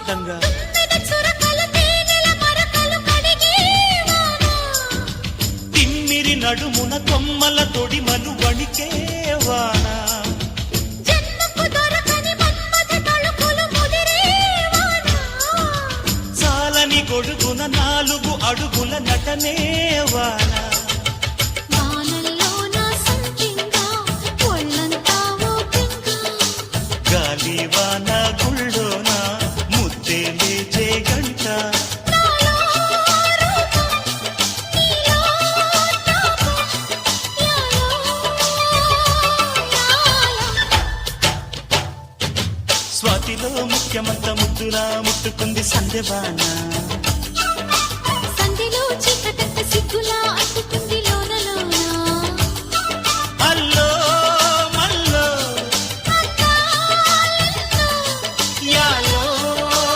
శాంతంగా తిమ్మిరి నడుమున కొమ్మల తొడిమలు వణికే వాన చాలని గొడుగున 4 అడుగుల నటనే వాన గాలి వాన గుళ్ళోన ముద్దే లేచే గంట స్వాతిలో ముఖ్యమంత ముద్దులా ముట్టుకుంది సంధ్యవాన